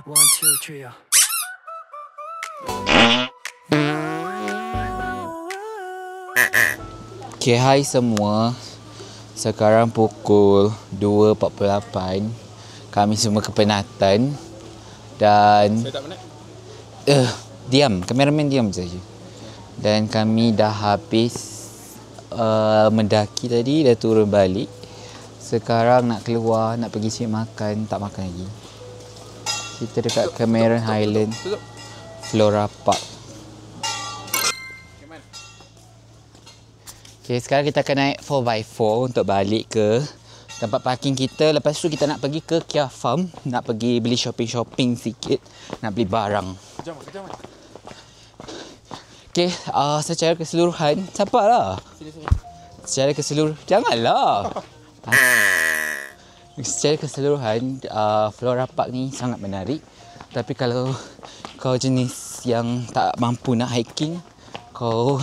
One, two, three. Okay, hai semua. Sekarang pukul 2.48. Kami semua kepenatan. Dan Saya tak penat. diam, kameraman diam saja. Dan kami dah habis mendaki tadi, dah turun balik. Sekarang nak keluar, nak pergi cari makan, tak makan lagi. Kita dekat Cameron Highland Flora Park. Okay, sekarang kita akan naik 4x4 untuk balik ke tempat parking kita. Lepas tu kita nak pergi ke Kia Farm, nak pergi beli shopping-shopping sikit, nak beli barang. Kejam. Okay, secara keseluruhan, sabarlah. Secara keseluruhan, janganlah. Secara keseluruhan, Flora Park ni sangat menarik. Tapi kalau kau jenis yang tak mampu nak hiking, kau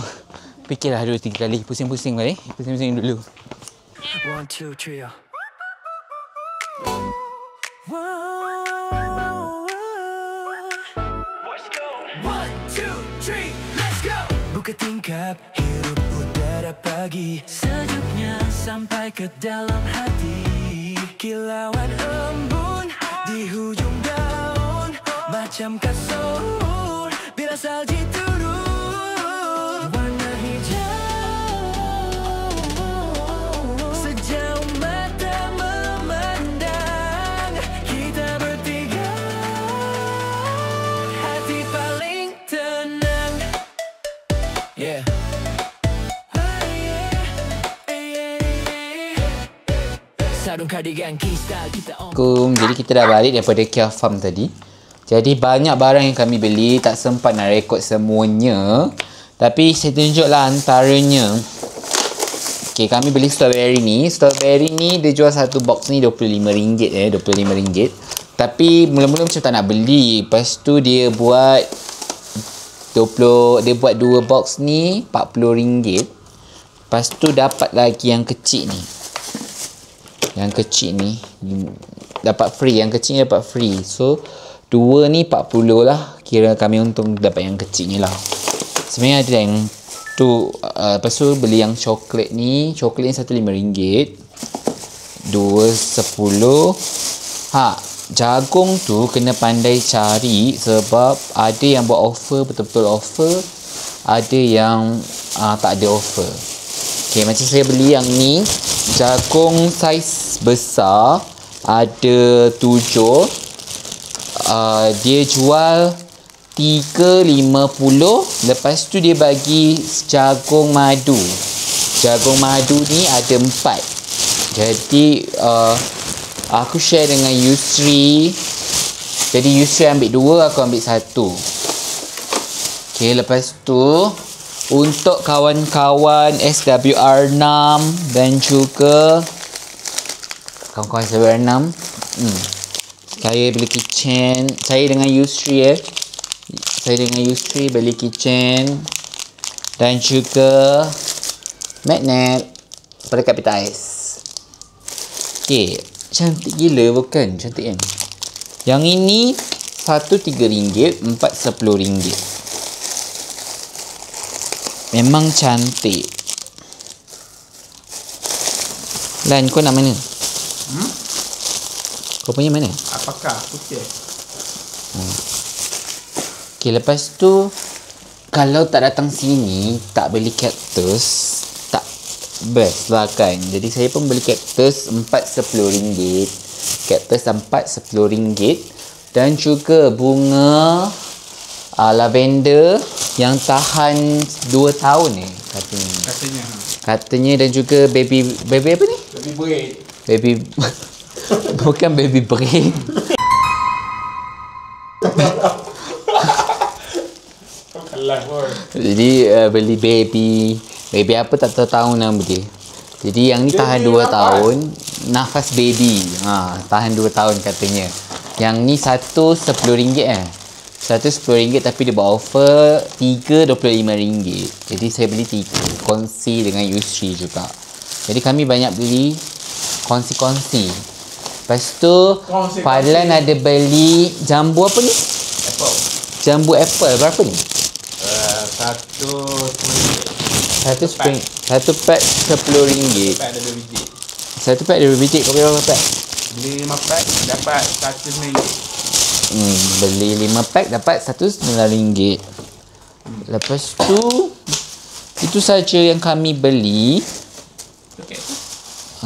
fikirlah 2-3 kali, pusing-pusing balik. Pusing-pusing dulu. One, two, three. One, two, three, let's go. Buka tingkap, hirup udara pagi, sejuknya sampai ke dalam hati. Kilauan embun di hujung daun, macam kasur bila salji turun. Warna hijau sejauh mata memandang, kita bertiga hati paling tenang. Yeah. Sarung cardigan style kita on. Jadi kita dah balik daripada Kia Farm tadi. Jadi banyak barang yang kami beli, tak sempat nak rekod semuanya. Tapi saya tunjuklah antaranya. Okay, kami beli strawberry ni. Strawberry ni dia jual satu box ni RM25 RM25. Tapi mula-mula macam tak nak beli. Lepas tu dia buat 20, dia buat 2 box ni RM40. Lepas tu dapat lagi yang kecil ni. Yang kecil ni dapat free, yang kecil ni dapat free. So 2 ni 40 lah. Kira kami untung dapat yang kecil ni lah. Sebenarnya ada yang tu lepas tu beli yang coklat ni. Coklat ni satu RM5, 2 10. Jagung tu kena pandai cari, sebab ada yang buat offer, betul-betul offer. Ada yang tak ada offer. Okay, macam saya beli yang ni, jagung saiz besar, ada 7. Dia jual RM3.50. Lepas tu dia bagi jagung madu. Jagung madu ni ada 4. Jadi aku share dengan Yusri. Jadi Yusri ambil 2, aku ambil 1. Okay, lepas tu untuk kawan-kawan SWR6 dan juga kawan-kawan SWR6, saya beli kitchen. Saya dengan Yusri beli kitchen dan juga magnet perekat pita ais. Okay, cantik gila bukan? Cantik kan? Yang ini satu RM3, 4 RM10. Memang cantik. Lan, kau nak mana? Kau punya mana? Apakah putih? Okay, lepas tu kalau tak datang sini, tak beli cactus, tak best lah kan. Jadi saya pun beli cactus 4 RM10. Cactus 4 RM10. Dan juga bunga lavender yang tahan 2 tahun katanya. Dan juga baby apa ni? Baby braid. Baby bukan baby braid. Jadi beli baby apa tak tahu nama dia. Jadi yang ni tahan 2 tahun. Nafas baby. Tahan 2 tahun katanya. Yang ni satu RM10 Satu RM10, tapi dia buat offer 3 RM25. Jadi saya beli 3, kongsi dengan Yusri juga. Jadi kami banyak beli kongsi-kongsi. Lepas tu Fadlan ada beli jambu apa ni? Apple. Jambu apple berapa ni? Satu pack RM10. Pack ada 2 biji. Satu pack RM2. Kau beli berapa pack? Beli 5 pack dapat RM109. Beli 5 pack dapat RM109. Lepas tu itu saja yang kami beli.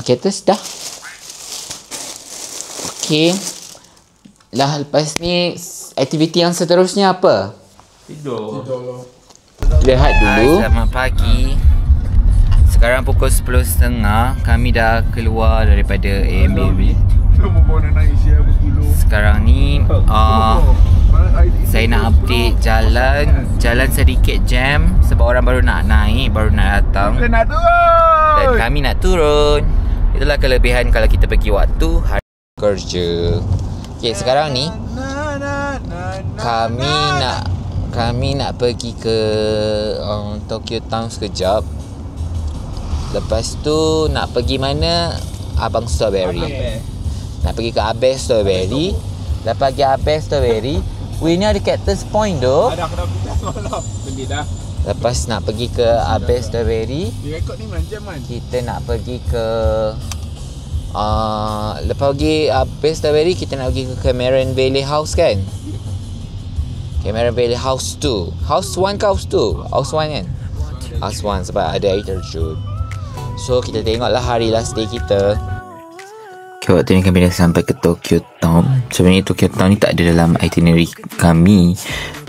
Okay, terus dah. Okay. Lah lepas ni aktiviti yang seterusnya apa? Tidur. Lihat dulu. Hai, selamat pagi. Sekarang pukul 10.30. Kami dah keluar daripada AMBB. Sekarang ni saya nak update jalan sedikit jam sebab orang baru nak naik, baru nak datang. Dan kami nak turun. Itulah kelebihan kalau kita pergi waktu hari kerja. Okay, sekarang ni kami nak pergi ke Tokyo Town sekejap. Lepas tu nak pergi mana? Abang Strawberry. Nak pergi ke Abang Strawberry. Lepas pergi Abang Strawberry, weh ni ada Cactus Point tu. Ada aku dah beli semalam. Beli dah. Lepas nak pergi ke Abang Strawberry, Direkod ni macam mana? kita nak pergi ke lepas pergi Abang Strawberry, kita nak pergi ke Cameron Valley House kan? Cameron Valley House 2. House 1 ke House 2? House 1 kan? House 1 sebab ada air terjun. So kita tengoklah hari last day kita. Okay, waktu ni kami dah sampai ke Tokyo Town. Sebenarnya Tokyo Town ni tak ada dalam itinerary kami,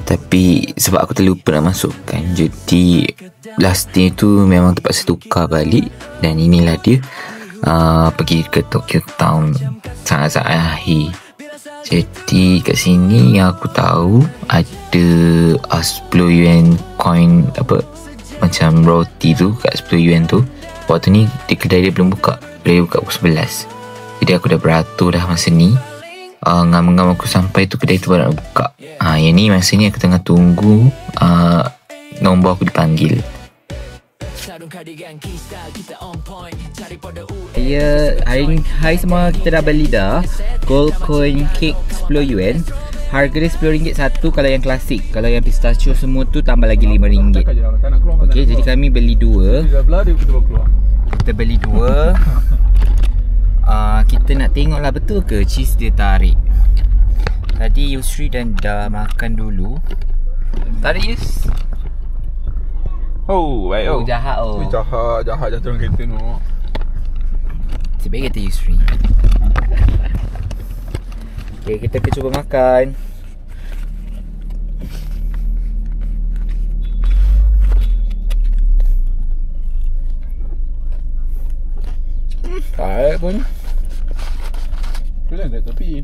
tapi sebab aku terlupa nak masukkan, jadi last day tu memang terpaksa tukar balik. Dan inilah dia, pergi ke Tokyo Town saat-saat akhir. Jadi kat sini yang aku tahu ada 10 yuan coin apa macam roti tu kat 10 yuan tu. Waktu ni di kedai dia belum buka. Dia buka pukul 11. Jadi aku dah beratur dah masa ni. Ngam-ngam aku sampai tu kedai tu baru nak buka. Yang ni masa ni aku tengah tunggu nombor aku dipanggil. Ya, hari semua kita dah beli dah. Gold coin cake 10 yuan. Harga dia RM10 satu kalau yang klasik. Kalau yang pistachio semua tu tambah lagi RM5. Okey, jadi kami beli dua. Kita beli dua. Kita nak tengoklah betul ke cheese dia tarik. Tadi Yusri dan dah makan dulu. Tarik Yus. Oh, baik oh. Jahat oh. Jahat jatuh dalam kereta tu. Sebaik kata Yusri. Okay, kita cuba makan. Tarik pun. Boleh tak tepi?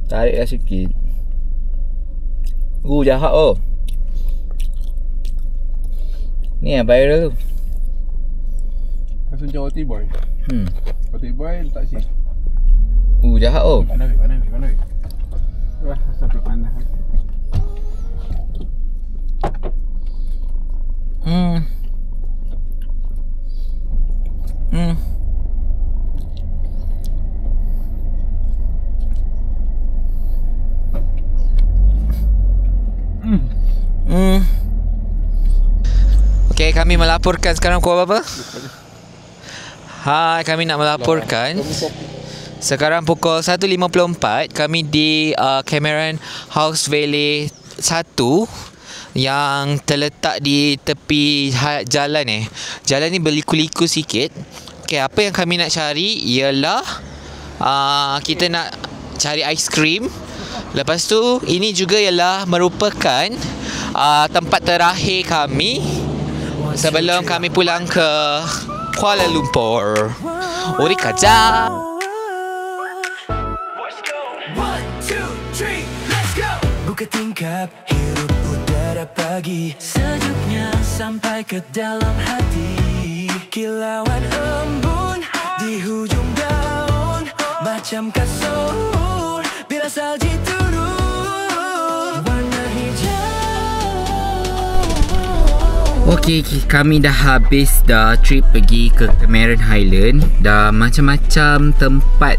Tarik lah sikit. Jahat oh. Ni yang viral tu. Rasa macam roti boy. Roti boy letak sini. Jahat oh. Panas. Wah, sampai panas. Okay, kami melaporkan sekarang pukul berapa? Hai, kami nak melaporkan. Sekarang pukul 1.54. Kami di Cameron House Valley 1 yang terletak di tepi jalan Jalan ni berliku-liku sikit. Okay, apa yang kami nak cari ialah kita nak cari aiskrim. Lepas tu ini juga ialah merupakan tempat terakhir kami sebelum kami pulang ke Kuala Lumpur. Uri kaja. 1, 2, 3, let's go. Buka tingkap, hirup udara pagi. Sejuknya sampai ke dalam hati. Kilauan embun di hujung daun, macam kasur bila salji turun. Warna hijau. Okey, kami dah habis dah trip pergi ke Cameron Highland. Dah macam-macam tempat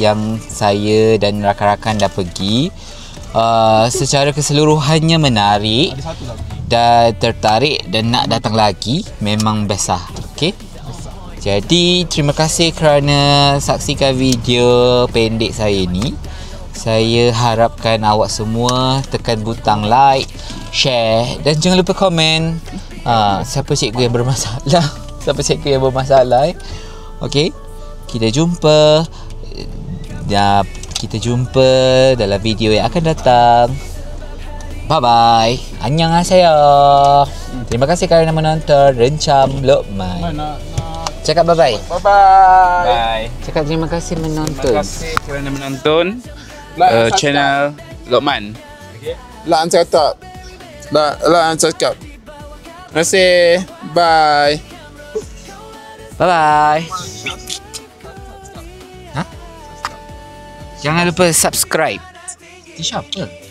yang saya dan rakan-rakan dah pergi. Secara keseluruhannya menarik dan tertarik dan nak datang lagi. Memang best lah. Okey. Jadi terima kasih kerana saksikan video pendek saya ni. Saya harapkan awak semua tekan butang like, share dan jangan lupa komen. Siapa cikgu yang bermasalah? Siapa cikgu yang bermasalah? Okey. Kita jumpa dalam video yang akan datang. Bye bye. Annyeonghaseyo. Terima kasih kerana menonton Rencam Lokman. Cakap bye bye. Bye bye. Bye. Cakap terima kasih menonton. Terima kasih kerana menonton channel Lokman. Like and subscribe. Like and subscribe. Terima kasih. Bye. Bye bye. Jangan lupa subscribe. Siapa?